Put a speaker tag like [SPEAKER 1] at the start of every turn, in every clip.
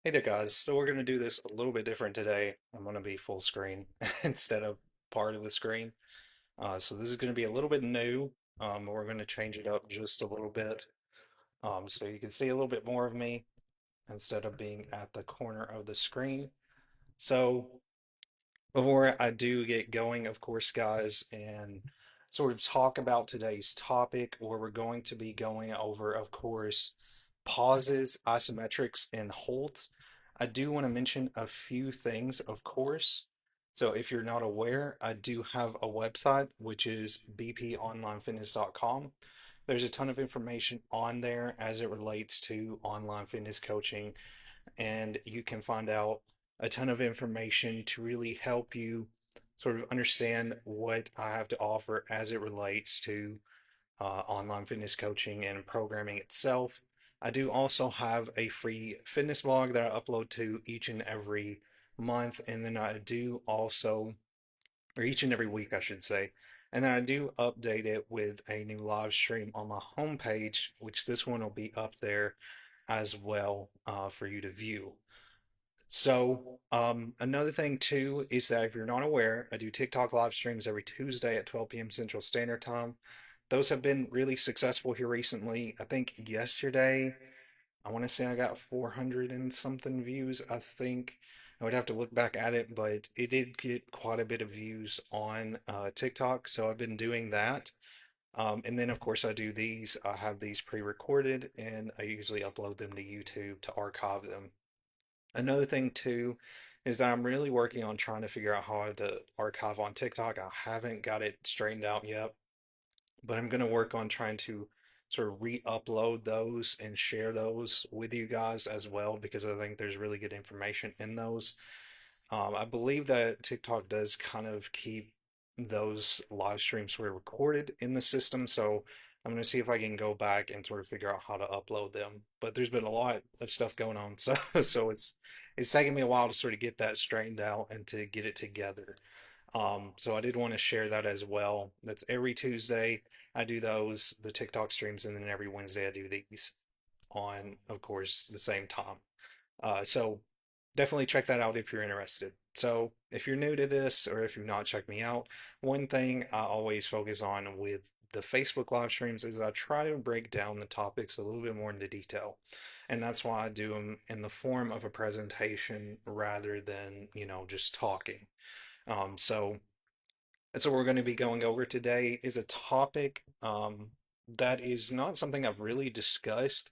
[SPEAKER 1] Hey there, guys. So we're going to do this a little bit different today. I'm going to be full screen instead of part of the screen. So this is going to be a little bit new. We're going to change it up just a little bit. So you can see a little bit more of me instead of being at the corner of the screen. So before I do get going, of course, guys, and sort of talk about today's topic, where we're going to be going over, of course, pauses, isometrics, and holds. I do want to mention a few things, of course. So if you're not aware, I do have a website, which is bponlinefitness.com. There's a ton of information on there as it relates to online fitness coaching, and you can find out a ton of information to really help you sort of understand what I have to offer as it relates to online fitness coaching and programming itself. I do also have a free fitness blog that I upload to each and every month, and then I do also, or each and every week, I should say. And then I do update it with a new live stream on my homepage, which this one will be up there as well for you to view. So, another thing too is that if you're not aware, I do TikTok live streams every Tuesday at 12 p.m. Central Standard Time. Those have been really successful here recently. I think yesterday, I want to say I got 400 and something views. I think I would have to look back at it, but it did get quite a bit of views on TikTok. So I've been doing that. And then, of course, I have these pre-recorded and I usually upload them to YouTube to archive them. Another thing too is that I'm really working on trying to figure out how to archive on TikTok. I haven't got it straightened out yet, but I'm going to work on trying to sort of re-upload those and share those with you guys as well because I think there's really good information in those. I believe that TikTok does kind of keep those live streams sort of recorded in the system, so I'm going to see if I can go back and sort of figure out how to upload them. But there's been a lot of stuff going on, so it's taking me a while to sort of get that straightened out and to get it together. So I did want to share that as well. That's every Tuesday I do those, the TikTok streams, and then every Wednesday I do these on, of course, the same time. So definitely check that out if you're interested. So if you're new to this or if you've not checked me out, one thing I always focus on with the Facebook live streams is I try to break down the topics a little bit more into detail. And that's why I do them in the form of a presentation rather than, just talking. So that's what we're going to be going over today is a topic that is not something I've really discussed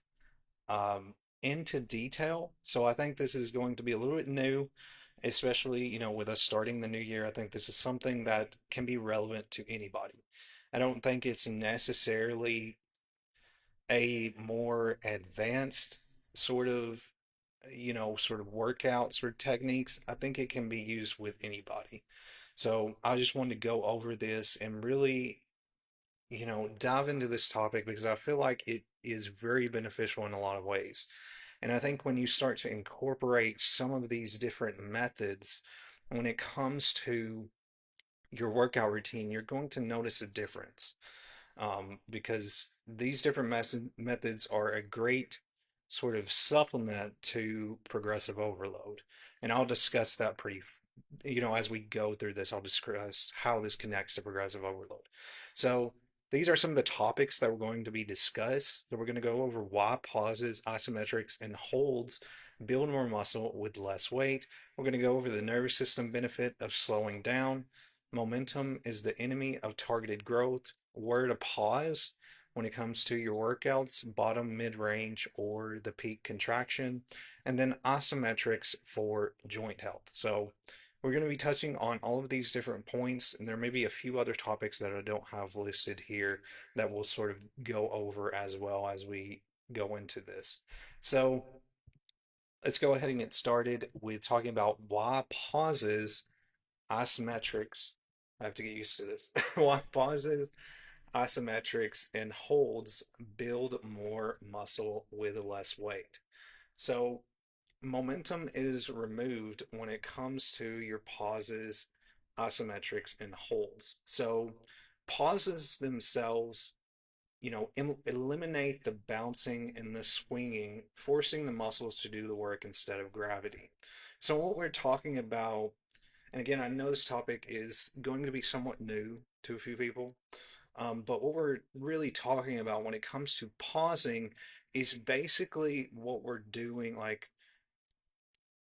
[SPEAKER 1] um, into detail. So I think this is going to be a little bit new, especially, with us starting the new year. I think this is something that can be relevant to anybody. I don't think it's necessarily a more advanced sort of, sort of workout sort of techniques. I think it can be used with anybody. So I just wanted to go over this and really dive into this topic because I feel like it is very beneficial in a lot of ways. And I think when you start to incorporate some of these different methods, when it comes to your workout routine, you're going to notice a difference because these different methods are a great sort of supplement to progressive overload. And I'll discuss that as we go through this, I'll discuss how this connects to progressive overload. So these are some of the topics that we're going to be discussed. So we're going to go over why pauses, isometrics, and holds build more muscle with less weight. We're going to go over the nervous system benefit of slowing down. Momentum is the enemy of targeted growth. Where to pause when it comes to your workouts, bottom, mid range, or the peak contraction, and then isometrics for joint health. So, we're going to be touching on all of these different points, and there may be a few other topics that I don't have listed here that we'll sort of go over as well as we go into this. So, let's go ahead and get started with talking about why pauses, isometrics. I have to get used to this. Why pauses, isometrics, and holds build more muscle with less weight. So, momentum is removed when it comes to your pauses, isometrics, and holds. So, pauses themselves eliminate the bouncing and the swinging, forcing the muscles to do the work instead of gravity. So what we're talking about, and again, I know this topic is going to be somewhat new to a few people, but what we're really talking about when it comes to pausing is basically what we're doing. Like,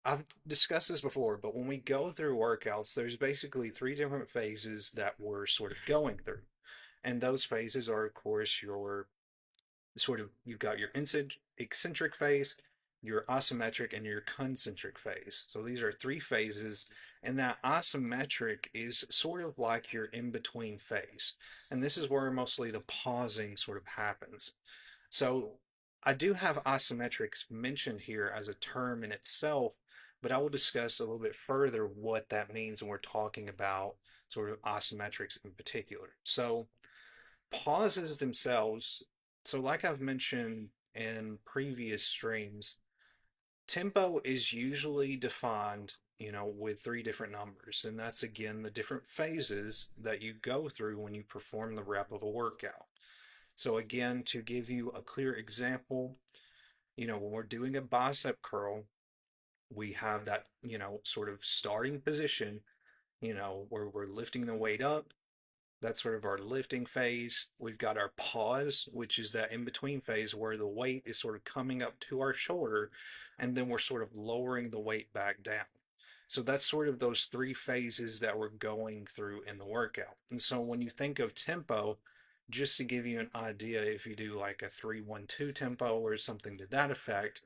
[SPEAKER 1] I've discussed this before, but when we go through workouts, there's basically three different phases that we're sort of going through. And those phases are, of course, your you've got your eccentric phase, your isometric, and your concentric phase. So these are three phases, and that isometric is sort of like your in between phase. And this is where mostly the pausing sort of happens. So I do have isometrics mentioned here as a term in itself, but I will discuss a little bit further what that means when we're talking about sort of isometrics in particular. So pauses themselves, so like I've mentioned in previous streams, tempo is usually defined, with three different numbers, and that's again the different phases that you go through when you perform the rep of a workout. So again, to give you a clear example, when we're doing a bicep curl, we have that, sort of starting position, where we're lifting the weight up. That's sort of our lifting phase. We've got our pause, which is that in between phase where the weight is sort of coming up to our shoulder, and then we're sort of lowering the weight back down. So that's sort of those three phases that we're going through in the workout. And so when you think of tempo, just to give you an idea, if you do like a 3-1-2 tempo or something to that effect,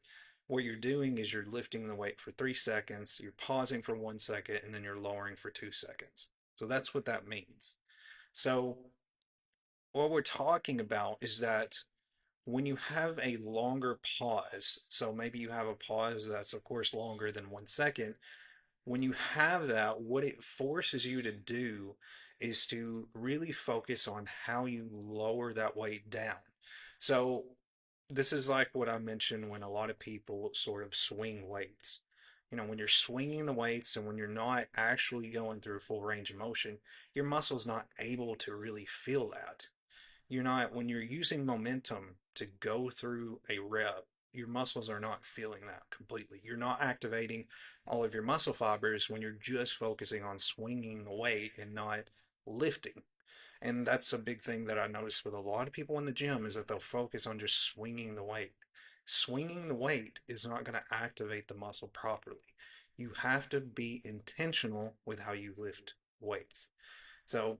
[SPEAKER 1] what you're doing is you're lifting the weight for 3 seconds, you're pausing for 1 second, and then you're lowering for 2 seconds. So that's what that means. So, what we're talking about is that when you have a longer pause, so maybe you have a pause that's, of course, longer than 1 second, when you have that, what it forces you to do is to really focus on how you lower that weight down. So, this is like what I mentioned when a lot of people sort of swing weights. When you're swinging the weights and when you're not actually going through full range of motion, your muscle's not able to really feel that. When you're using momentum to go through a rep, your muscles are not feeling that completely. You're not activating all of your muscle fibers when you're just focusing on swinging the weight and not lifting. And that's a big thing that I notice with a lot of people in the gym is that they'll focus on just swinging the weight. Swinging the weight is not going to activate the muscle properly. You have to be intentional with how you lift weights. So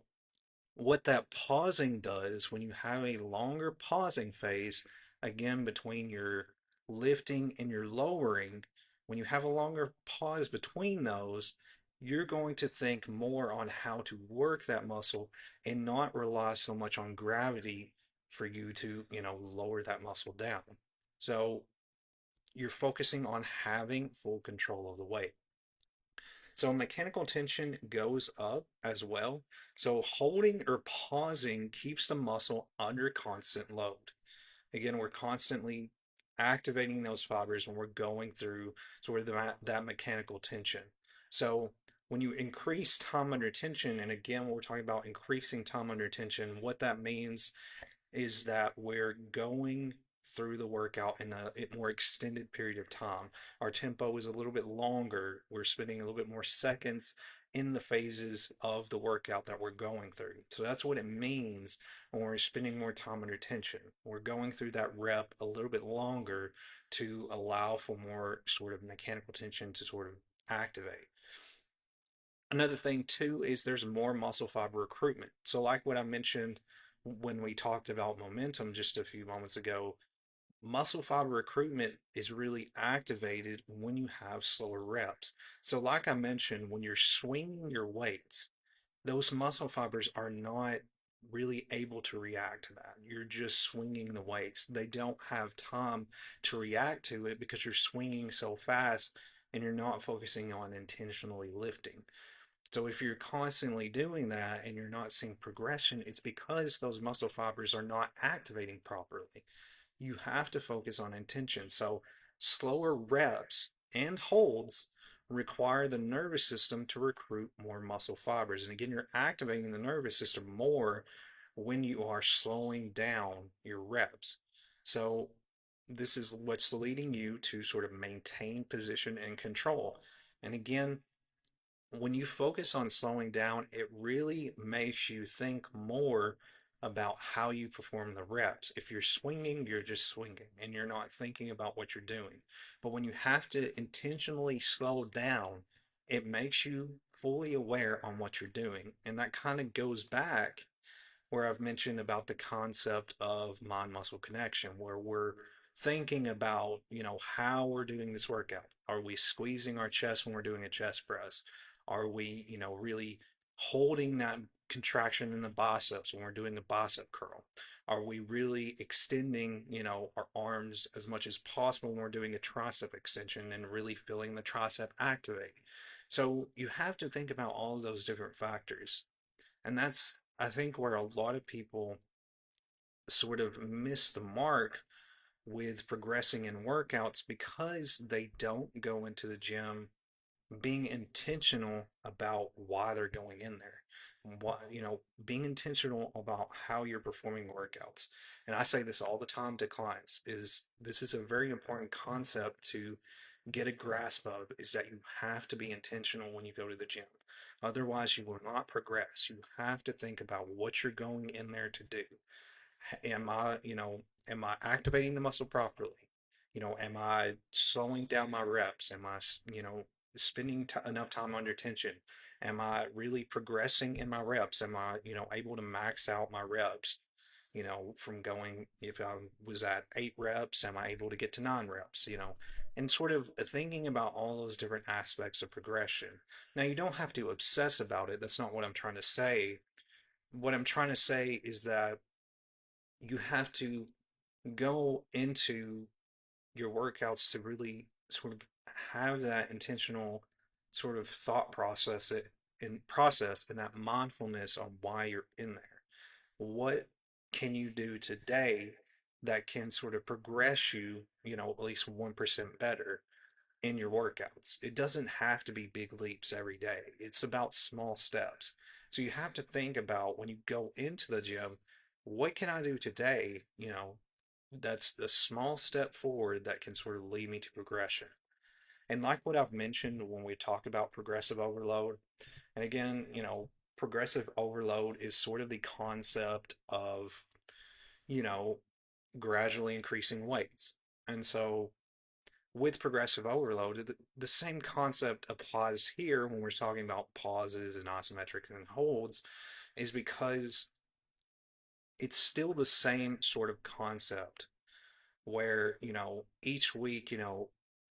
[SPEAKER 1] what that pausing does when you have a longer pausing phase, again, between your lifting and your lowering, when you have a longer pause between those, you're going to think more on how to work that muscle and not rely so much on gravity for you to, lower that muscle down. So you're focusing on having full control of the weight. So mechanical tension goes up as well. So holding or pausing keeps the muscle under constant load. Again, we're constantly activating those fibers when we're going through sort of that mechanical tension. So when you increase time under tension, and again, when we're talking about increasing time under tension, what that means is that we're going through the workout in a more extended period of time. Our tempo is a little bit longer. We're spending a little bit more seconds in the phases of the workout that we're going through. So that's what it means when we're spending more time under tension. We're going through that rep a little bit longer to allow for more sort of mechanical tension to sort of activate. Another thing too is there's more muscle fiber recruitment. So like what I mentioned when we talked about momentum just a few moments ago, muscle fiber recruitment is really activated when you have slower reps. So like I mentioned, when you're swinging your weights, those muscle fibers are not really able to react to that. You're just swinging the weights. They don't have time to react to it because you're swinging so fast and you're not focusing on intentionally lifting. So if you're constantly doing that and you're not seeing progression, it's because those muscle fibers are not activating properly. You have to focus on intention. So slower reps and holds require the nervous system to recruit more muscle fibers. And again, you're activating the nervous system more when you are slowing down your reps. So this is what's leading you to sort of maintain position and control. And again, when you focus on slowing down, it really makes you think more about how you perform the reps. If you're swinging, you're just swinging and you're not thinking about what you're doing. But when you have to intentionally slow down, it makes you fully aware on what you're doing. And that kind of goes back where I've mentioned about the concept of mind muscle connection, where we're thinking about, how we're doing this workout. Are we squeezing our chest when we're doing a chest press? Are we, really holding that contraction in the biceps when we're doing a bicep curl? Are we really extending, our arms as much as possible when we're doing a tricep extension and really feeling the tricep activate? So you have to think about all of those different factors. And that's, I think, where a lot of people sort of miss the mark with progressing in workouts because they don't go into the gym being intentional about why they're going in there. Why, being intentional about how you're performing workouts. And I say this all the time to clients is this is a very important concept to get a grasp of is that you have to be intentional when you go to the gym. Otherwise, you will not progress. You have to think about what you're going in there to do. Am I activating the muscle properly? Am I slowing down my reps? Am I, spending enough time under tension? Am I really progressing in my reps? Am I, able to max out my reps? From going, if I was at 8 reps, am I able to get to 9 reps? And sort of thinking about all those different aspects of progression. Now, you don't have to obsess about it. That's not what I'm trying to say. What I'm trying to say is that you have to go into your workouts to really sort of have that intentional sort of thought process and that mindfulness on why you're in there. What can you do today that can sort of progress you, at least 1% better in your workouts? It doesn't have to be big leaps every day. It's about small steps. So you have to think about when you go into the gym, what can I do today, that's a small step forward that can sort of lead me to progression. And like what I've mentioned when we talk about progressive overload, and again, progressive overload is sort of the concept of, you know, gradually increasing weights. And so with progressive overload, the same concept applies here when we're talking about pauses and isometrics and holds, is because it's still the same sort of concept where, each week,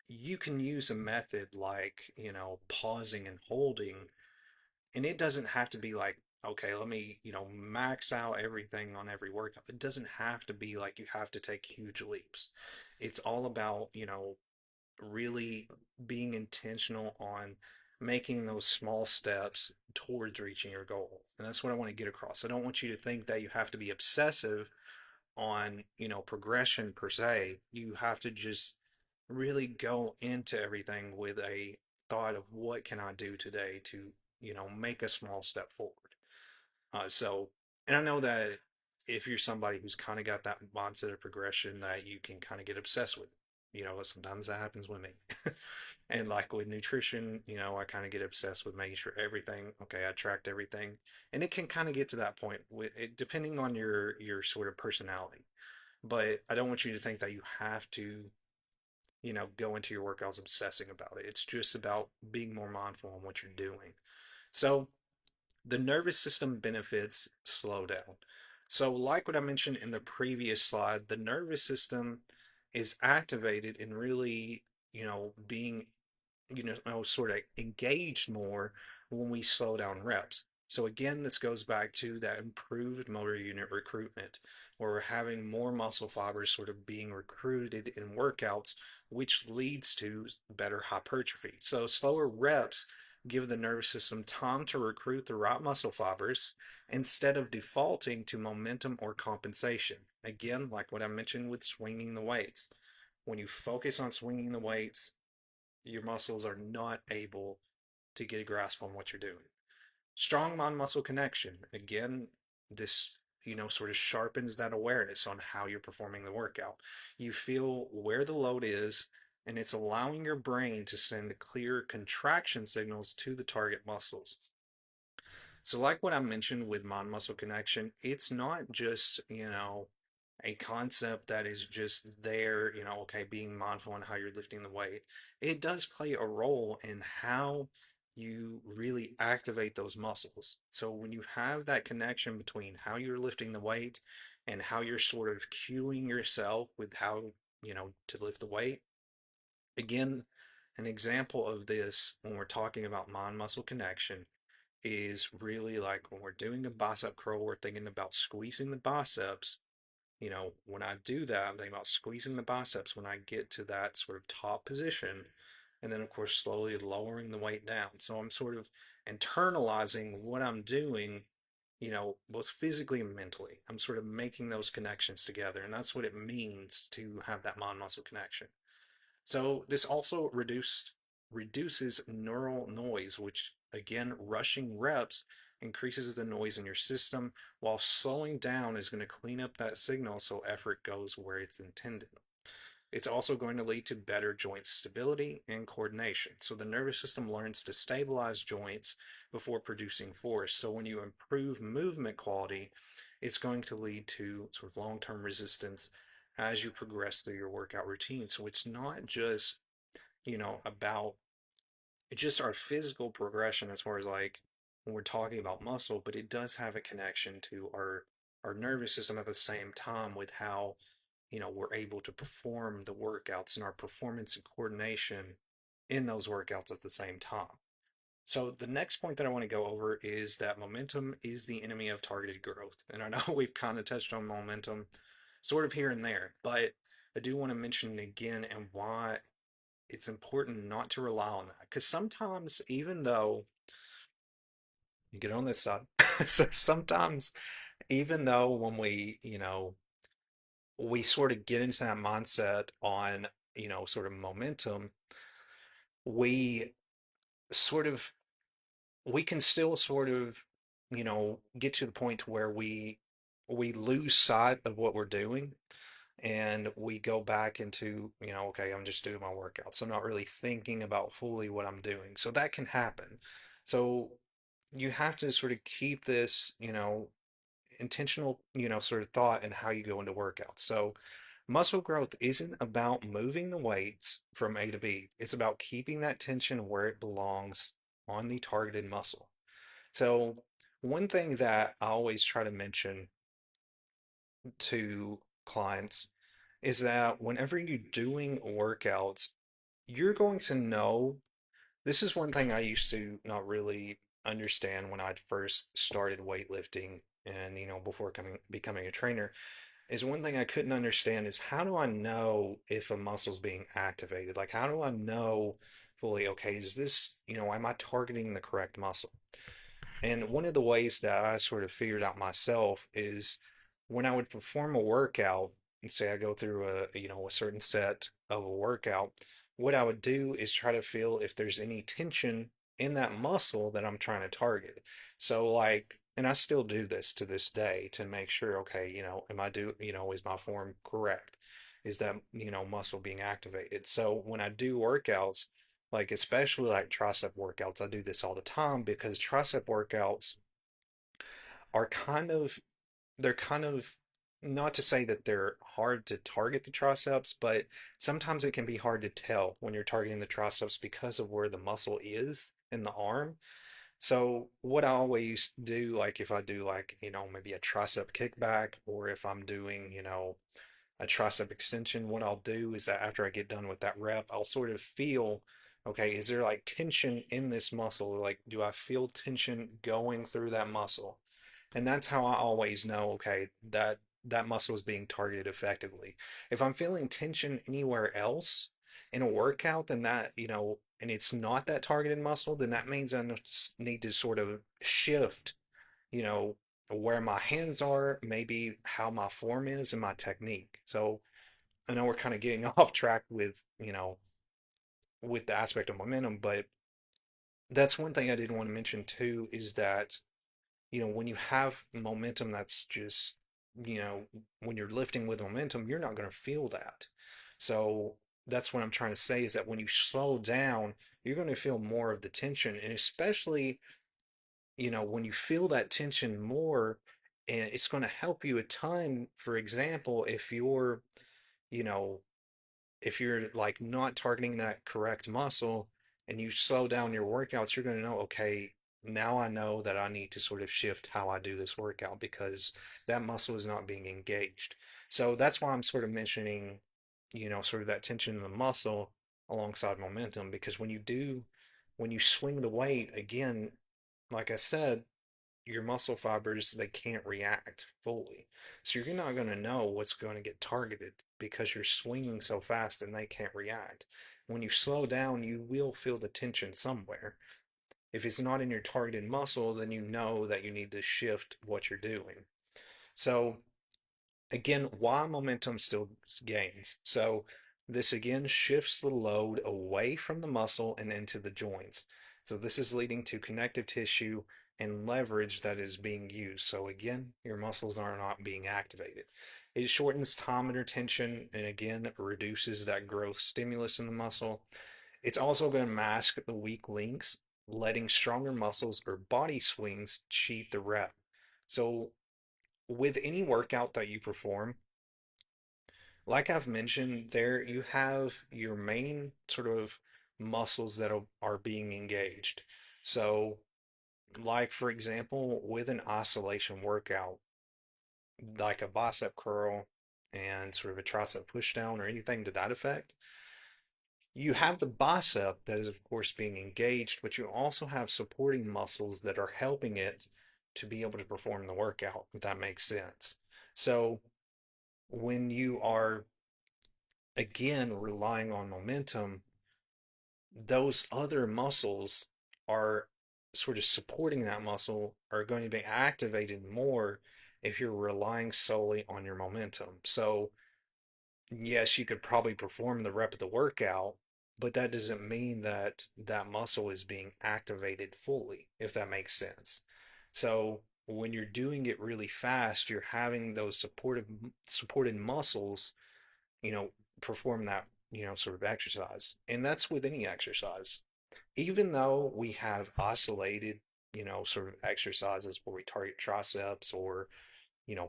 [SPEAKER 1] you can use a method like, pausing and holding, and it doesn't have to be like, okay, let me, max out everything on every workout. It doesn't have to be like you have to take huge leaps. It's all about, really being intentional on making those small steps towards reaching your goal. And that's what I want to get across. I don't want you to think that you have to be obsessive on, progression per se. You have to just really go into everything with a thought of what can I do today to, make a small step forward. And I know that if you're somebody who's kind of got that mindset of progression, that you can kind of get obsessed with. Sometimes that happens with me. And like with nutrition, I kind of get obsessed with making sure everything, okay, I tracked everything. And it can kind of get to that point with it, depending on your sort of personality. But I don't want you to think that you have to, go into your workouts obsessing about it. It's just about being more mindful on what you're doing. So the nervous system benefits slow down. So, like what I mentioned in the previous slide, the nervous system is activated and really, being, sort of engaged more when we slow down reps. So again, this goes back to that improved motor unit recruitment, where we're having more muscle fibers sort of being recruited in workouts, which leads to better hypertrophy. So slower reps give the nervous system time to recruit the right muscle fibers instead of defaulting to momentum or compensation. Again, like what I mentioned with swinging the weights. When you focus on swinging the weights, your muscles are not able to get a grasp on what you're doing. Strong mind muscle connection. Again, this sort of sharpens that awareness on how you're performing the workout. You feel where the load is, and it's allowing your brain to send clear contraction signals to the target muscles. So, like what I mentioned with mind muscle connection, it's not just, a concept that is just there, okay, being mindful on how you're lifting the weight. It does play a role in how you really activate those muscles. So, when you have that connection between how you're lifting the weight and how you're sort of cueing yourself with how, to lift the weight, again, an example of this when we're talking about mind muscle connection is really like when we're doing a bicep curl, we're thinking about squeezing the biceps. When I do that, I'm thinking about squeezing the biceps when I get to that sort of top position. And then, of course, slowly lowering the weight down. So I'm sort of internalizing what I'm doing, both physically and mentally. I'm sort of making those connections together. And that's what it means to have that mind muscle connection. So this also reduces neural noise, which again, rushing reps increases the noise in your system, while slowing down is going to clean up that signal so effort goes where it's intended. It's also going to lead to better joint stability and coordination. So the nervous system learns to stabilize joints before producing force. So when you improve movement quality, it's going to lead to sort of long-term resistance as you progress through your workout routine. So it's not just, about just our physical progression as far as like when we're talking about muscle, but it does have a connection to our nervous system at the same time with how we're able to perform the workouts and our performance and coordination in those workouts at the same time. So the next point that I want to go over is that momentum is the enemy of targeted growth. And I know we've kind of touched on momentum sort of here and there, but I do want to mention it again and why it's important not to rely on that. Because sometimes, even though you get on this side, so sometimes, even though when we sort of get into that mindset on, sort of momentum, we sort of, we can still sort of, get to the point where we lose sight of what we're doing and we go back into, okay, I'm just doing my workouts. I'm not really thinking about fully what I'm doing. So that can happen. So you have to sort of keep this, intentional, sort of thought in how you go into workouts. So muscle growth isn't about moving the weights from A to B. It's about keeping that tension where it belongs on the targeted muscle. So one thing that I always try to mention to clients is that whenever you're doing workouts, you're going to know. This is one thing I used to not really understand when I'd first started weightlifting and, before becoming a trainer, is one thing I couldn't understand is how do I know if a muscle's being activated? Like, how do I know fully, okay, is this, am I targeting the correct muscle? And one of the ways that I sort of figured out myself is when I would perform a workout, and say I go through a certain set of a workout, what I would do is try to feel if there's any tension in that muscle that I'm trying to target. So like, and I still do this to this day to make sure, okay, is my form correct? Is that, muscle being activated? So when I do workouts, like especially like tricep workouts, I do this all the time because tricep workouts are they're kind of not to say that they're hard to target the triceps, but sometimes it can be hard to tell when you're targeting the triceps because of where the muscle is in the arm. So what I always do, like if I do like, maybe a tricep kickback or if I'm doing, a tricep extension, what I'll do is that after I get done with that rep, I'll sort of feel, okay, is there like tension in this muscle? Like, do I feel tension going through that muscle? And that's how I always know, okay, that muscle is being targeted effectively. If I'm feeling tension anywhere else in a workout, then that, and it's not that targeted muscle, then that means I need to sort of shift, you know, where my hands are, maybe how my form is and my technique. So I know we're kind of getting off track with, with the aspect of momentum, but that's one thing I did want to mention too is that when you have momentum that's just, you know, when you're lifting with momentum, you're not going to feel that. So that's what I'm trying to say is that when you slow down, you're going to feel more of the tension. And especially, when you feel that tension more, and it's going to help you a ton. For example, you know, if you're like not targeting that correct muscle and you slow down your workouts, you're going to know, okay, now I know that I need to sort of shift how I do this workout because that muscle is not being engaged. So that's why I'm sort of mentioning, sort of that tension in the muscle alongside momentum, because when you swing the weight, again, like I said, your muscle fibers, they can't react fully. So you're not going to know what's going to get targeted because you're swinging so fast and they can't react. When you slow down, you will feel the tension somewhere. If it's not in your targeted muscle, then you know that you need to shift what you're doing. So again, why momentum still gains. So this again shifts the load away from the muscle and into the joints. So this is leading to connective tissue and leverage that is being used. So again, your muscles are not being activated. It shortens time under tension and again reduces that growth stimulus in the muscle. It's also going to mask the weak links, letting stronger muscles or body swings cheat the rep. So with any workout that you perform, like I've mentioned, there you have your main sort of muscles that are being engaged. So, like for example, with an isolation workout, like a bicep curl and sort of a tricep pushdown or anything to that effect, you have the bicep that is, of course, being engaged, but you also have supporting muscles that are helping it to be able to perform the workout, if that makes sense. So, when you are again relying on momentum, those other muscles are sort of supporting that muscle are going to be activated more if you're relying solely on your momentum. So, yes, you could probably perform the rep of the workout, but that doesn't mean that that muscle is being activated fully, if that makes sense. So, when you're doing it really fast, you're having those supported muscles, you know, perform that, sort of exercise. And that's with any exercise. Even though we have oscillated, sort of exercises where we target triceps or,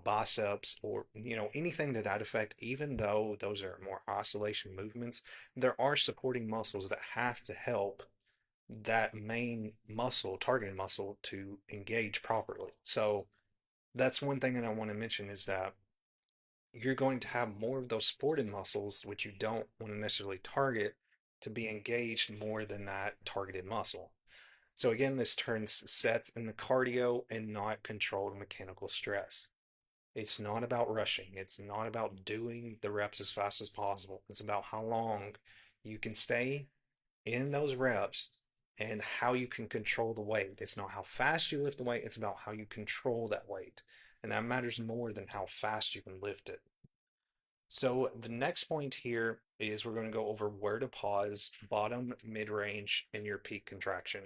[SPEAKER 1] biceps or, anything to that effect, even though those are more oscillation movements, there are supporting muscles that have to help that main muscle, targeted muscle, to engage properly. So that's one thing that I want to mention is that you're going to have more of those supported muscles, which you don't want to necessarily target, to be engaged more than that targeted muscle. So again, this turns sets into cardio and not controlled mechanical stress. It's not about rushing. It's not about doing the reps as fast as possible. It's about how long you can stay in those reps and how you can control the weight. It's not how fast you lift the weight, it's about how you control that weight. And that matters more than how fast you can lift it. So the next point here is we're going to go over where to pause, bottom, mid-range, and your peak contraction.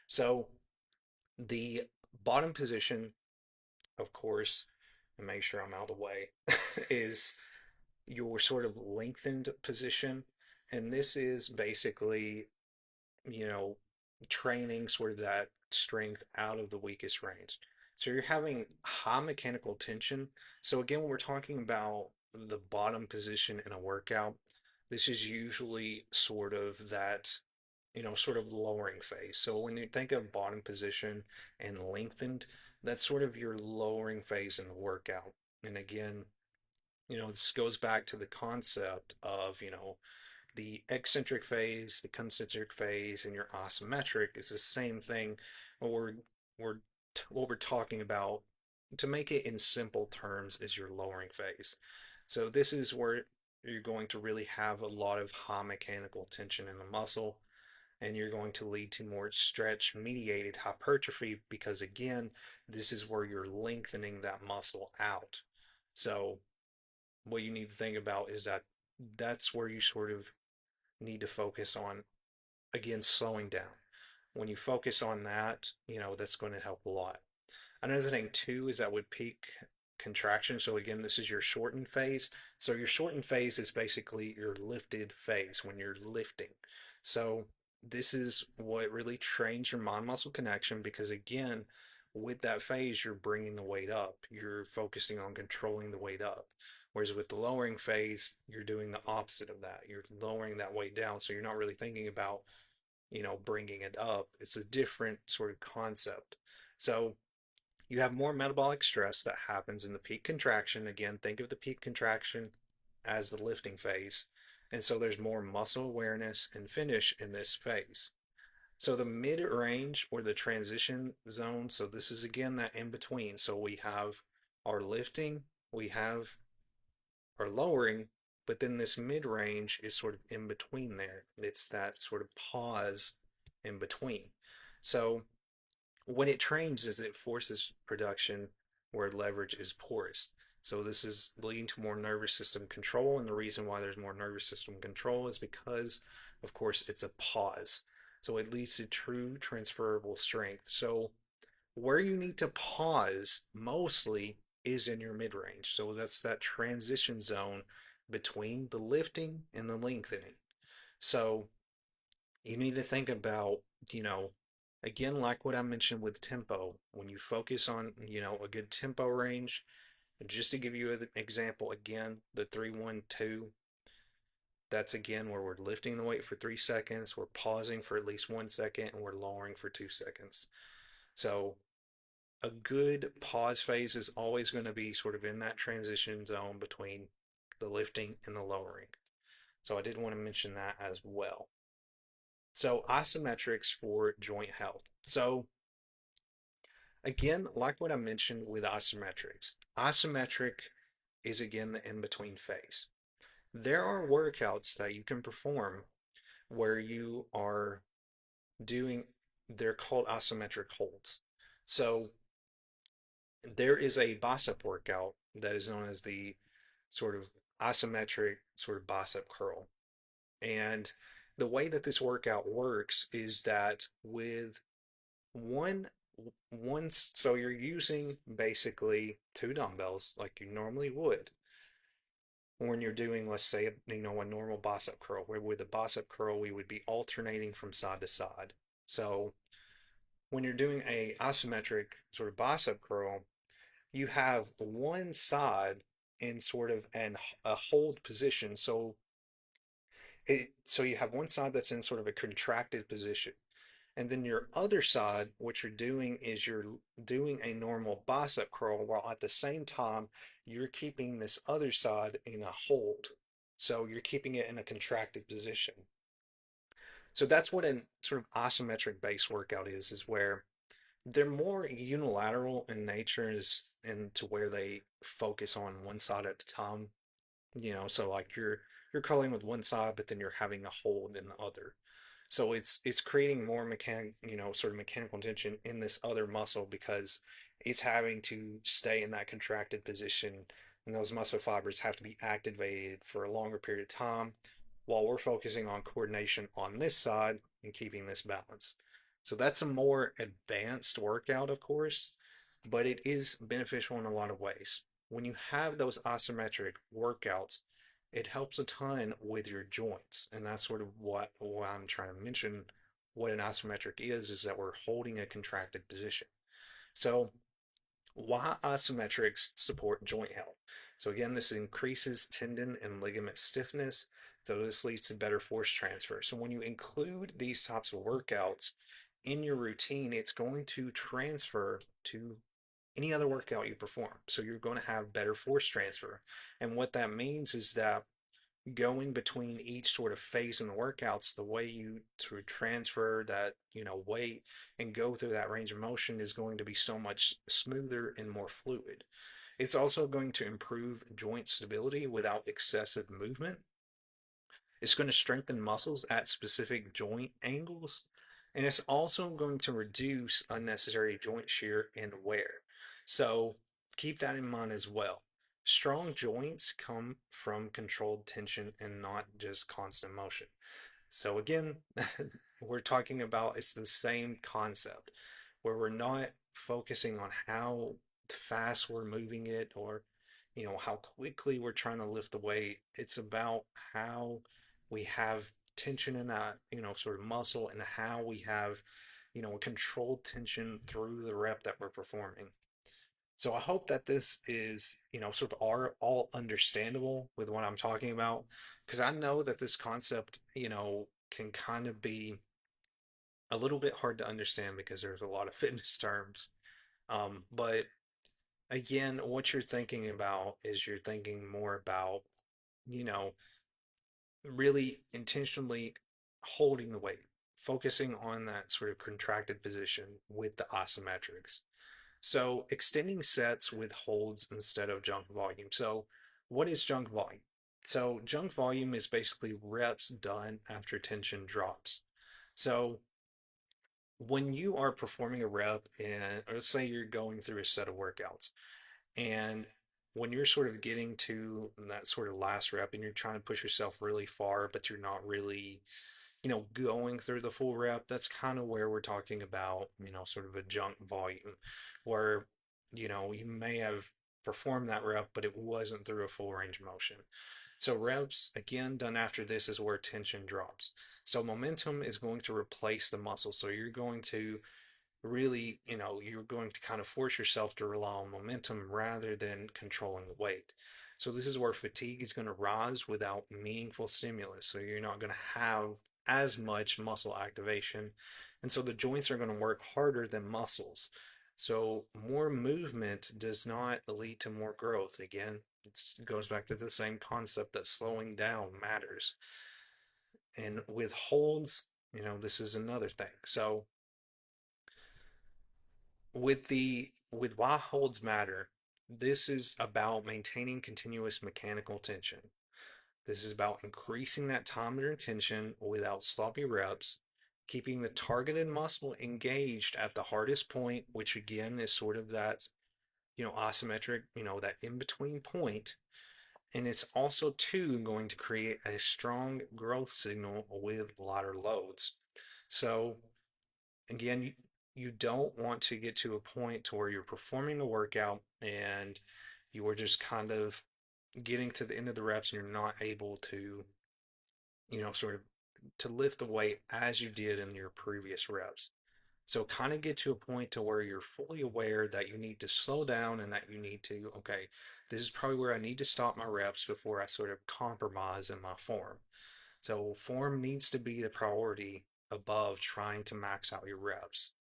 [SPEAKER 1] So the bottom position, of course, and make sure I'm out of the way, is your sort of lengthened position. And this is basically, you know, training sort of that strength out of the weakest range. So you're having high mechanical tension. So again, when we're talking about the bottom position in a workout, this is usually sort of that, sort of lowering phase. So when you think of bottom position and lengthened, that's sort of your lowering phase in the workout. And again, this goes back to the concept of, the eccentric phase, the concentric phase, and your isometric is the same thing. What we're what we're talking about, to make it in simple terms, is your lowering phase. So this is where you're going to really have a lot of high mechanical tension in the muscle, and you're going to lead to more stretch mediated hypertrophy because again, this is where you're lengthening that muscle out. So what you need to think about is that that's where you sort of need to focus on, again, slowing down. When you focus on that, that's going to help a lot. Another thing too is that with peak contraction, so again, this is your shortened phase. So your shortened phase is basically your lifted phase when you're lifting. So this is what really trains your mind muscle connection because again, with that phase, you're bringing the weight up. You're focusing on controlling the weight up. Whereas with the lowering phase, you're doing the opposite of that. You're lowering that weight down. So you're not really thinking about, bringing it up. It's a different sort of concept. So you have more metabolic stress that happens in the peak contraction. Again, think of the peak contraction as the lifting phase. And so there's more muscle awareness and finish in this phase. So the mid range or the transition zone, so this is again that in between. So we have our lifting, we have our lowering, but then this mid range is sort of in between there. It's that sort of pause in between. So when it trains is it forces production where leverage is poorest. So this is leading to more nervous system control, and the reason why there's more nervous system control is because, of course, it's a pause. So it leads to true transferable strength. So where you need to pause mostly is in your mid range. So that's that transition zone between the lifting and the lengthening. So you need to think about, you know, again, like what I mentioned with tempo, when you focus on, a good tempo range, just to give you an example, again, the 3-1-2, that's again where we're lifting the weight for 3 seconds, we're pausing for at least 1 second, and we're lowering for 2 seconds. So a good pause phase is always going to be sort of in that transition zone between the lifting and the lowering. So I did want to mention that as well. So isometrics for joint health. So again, like what I mentioned with isometrics, isometric is again the in-between phase. There are workouts that you can perform where you are doing, they're called isometric holds. So there is a bicep workout that is known as the sort of isometric sort of bicep curl. And the way that this workout works is that with one so you're using basically two dumbbells like you normally would when you're doing, let's say, a normal bicep curl, where with a bicep curl we would be alternating from side to side. So when you're doing a isometric sort of bicep curl, you have one side in sort of a hold position. So you have one side that's in sort of a contracted position. And then your other side, what you're doing is you're doing a normal bicep curl while at the same time you're keeping this other side in a hold. So you're keeping it in a contracted position. So that's what a sort of isometric base workout is where they're more unilateral in nature and to where they focus on one side at a time. So like you're curling with one side, but then you're having a hold in the other. So it's creating more sort of mechanical tension in this other muscle because it's having to stay in that contracted position, and those muscle fibers have to be activated for a longer period of time while we're focusing on coordination on this side and keeping this balance. So that's a more advanced workout, of course, but it is beneficial in a lot of ways. When you have those isometric workouts, it helps a ton with your joints. And that's sort of what I'm trying to mention. What an isometric is that we're holding a contracted position. So why isometrics support joint health? So again, this increases tendon and ligament stiffness. So this leads to better force transfer. So when you include these types of workouts in your routine, it's going to transfer to any other workout you perform. So you're going to have better force transfer. And what that means is that going between each sort of phase in the workouts, the way you sort of transfer that, weight and go through that range of motion is going to be so much smoother and more fluid. It's also going to improve joint stability without excessive movement. It's going to strengthen muscles at specific joint angles. And it's also going to reduce unnecessary joint shear and wear. So keep that in mind as well. Strong joints come from controlled tension and not just constant motion. So again, we're talking about it's the same concept. where we're not focusing on how fast we're moving it or, how quickly we're trying to lift the weight. It's about how we have tension in that, sort of muscle and how we have, a controlled tension through the rep that we're performing. So I hope that this is, sort of all understandable with what I'm talking about, because I know that this concept, can kind of be a little bit hard to understand because there's a lot of fitness terms. But again, what you're thinking about is you're thinking more about, you know, really intentionally holding the weight, focusing on that sort of contracted position with the isometrics. So extending sets with holds instead of junk volume. So what is junk volume? So junk volume is basically reps done after tension drops. So when you are performing a rep and let's say you're going through a set of workouts and when you're sort of getting to that sort of last rep and you're trying to push yourself really far, but you're not really, going through the full rep, that's kind of where we're talking about, sort of a junk volume where, you may have performed that rep, but it wasn't through a full range of motion. So reps, again, done after this is where tension drops. So momentum is going to replace the muscle. So you're going to really, you're going to kind of force yourself to rely on momentum rather than controlling the weight. So this is where fatigue is going to rise without meaningful stimulus. So you're not going to have as much muscle activation. And so the joints are going to work harder than muscles. So more movement does not lead to more growth. Again, it goes back to the same concept that slowing down matters. And with holds, this is another thing. So with why holds matter, this is about maintaining continuous mechanical tension. This is about increasing that time under tension without sloppy reps, keeping the targeted muscle engaged at the hardest point, which again is sort of that, isometric, that in between point. And it's also too going to create a strong growth signal with lighter loads. So again, you don't want to get to a point to where you're performing a workout and you are just kind of getting to the end of the reps and you're not able to, sort of to lift the weight as you did in your previous reps. So kind of get to a point to where you're fully aware that you need to slow down and that you need to, okay, this is probably where I need to stop my reps before I sort of compromise in my form. So form needs to be the priority above trying to max out your reps.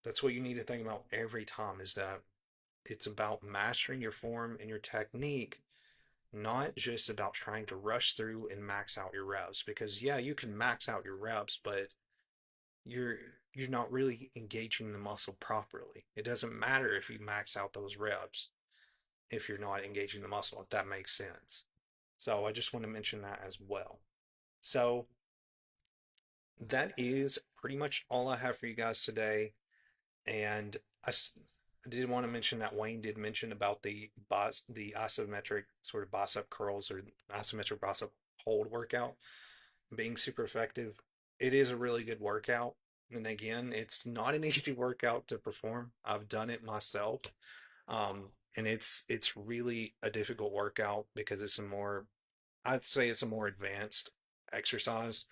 [SPEAKER 1] That's what you need to think about every time is that it's about mastering your form and your technique, not just about trying to rush through and max out your reps. Because yeah, you can max out your reps, but you're you're not really engaging the muscle properly. It doesn't matter if you max out those reps if you're not engaging the muscle, if that makes sense. So I just want to mention that as well. So that is pretty much all I have for you guys today. And I did want to mention that Wayne did mention about the isometric sort of bicep curls or isometric bicep hold workout being super effective. It is a really good workout. And again, it's not an easy workout to perform. I've done it myself. And it's really a difficult workout because I'd say it's a more advanced exercise.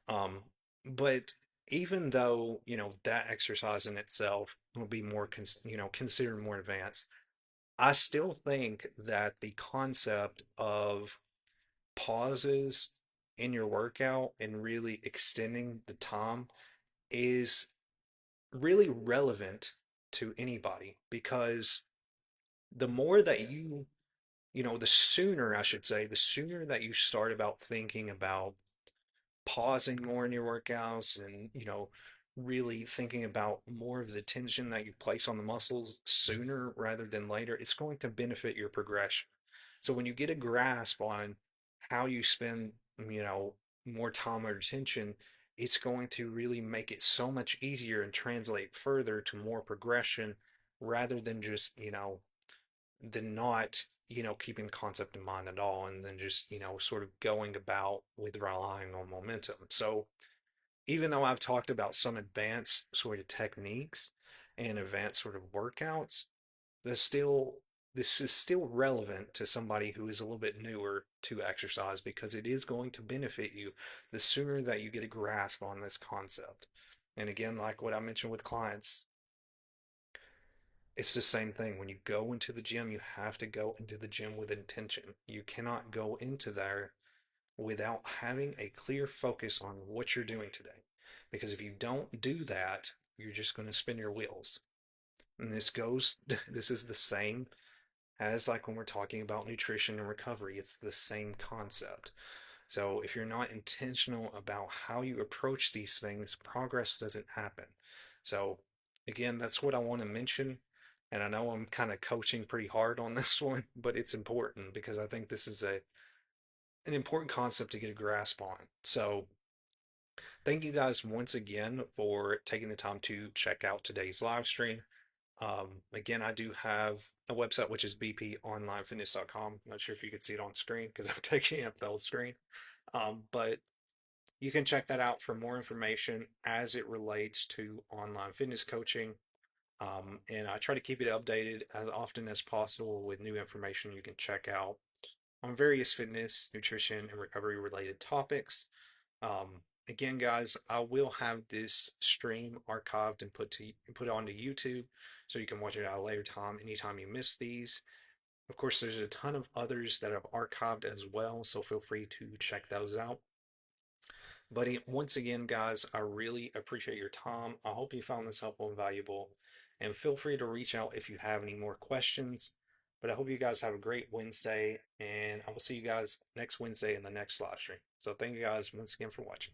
[SPEAKER 1] Um, but even though, that exercise in itself will be more, considered more advanced, I still think that the concept of pauses in your workout and really extending the time is really relevant to anybody because the more that the sooner, I should say, the sooner that you start about thinking about pausing more in your workouts and, really thinking about more of the tension that you place on the muscles sooner rather than later, it's going to benefit your progression. So when you get a grasp on how you spend, more time or attention, it's going to really make it so much easier and translate further to more progression rather than just, than not, keeping the concept in mind at all and then just, sort of going about with relying on momentum. So even though I've talked about some advanced sort of techniques and advanced sort of workouts, there's still this is still relevant to somebody who is a little bit newer to exercise because it is going to benefit you the sooner that you get a grasp on this concept. And again, like what I mentioned with clients, it's the same thing. When you go into the gym, you have to go into the gym with intention. You cannot go into there without having a clear focus on what you're doing today. Because if you don't do that, you're just going to spin your wheels. And this is the same as like when we're talking about nutrition and recovery, it's the same concept. So if you're not intentional about how you approach these things, progress doesn't happen. So again, that's what I want to mention. And I know I'm kind of coaching pretty hard on this one, but it's important because I think this is an important concept to get a grasp on. So thank you guys once again for taking the time to check out today's live stream. Again, I do have a website which is bponlinefitness.com. I'm not sure if you can see it on screen because I'm taking up the whole screen. But you can check that out for more information as it relates to online fitness coaching. And I try to keep it updated as often as possible with new information you can check out on various fitness, nutrition, and recovery related topics. Again, guys, I will have this stream archived and put onto YouTube, so you can watch it at a later time anytime you miss these. Of course, there's a ton of others that I've archived as well, so feel free to check those out. But once again, guys, I really appreciate your time. I hope you found this helpful and valuable. And feel free to reach out if you have any more questions. But I hope you guys have a great Wednesday, and I will see you guys next Wednesday in the next live stream. So thank you guys once again for watching.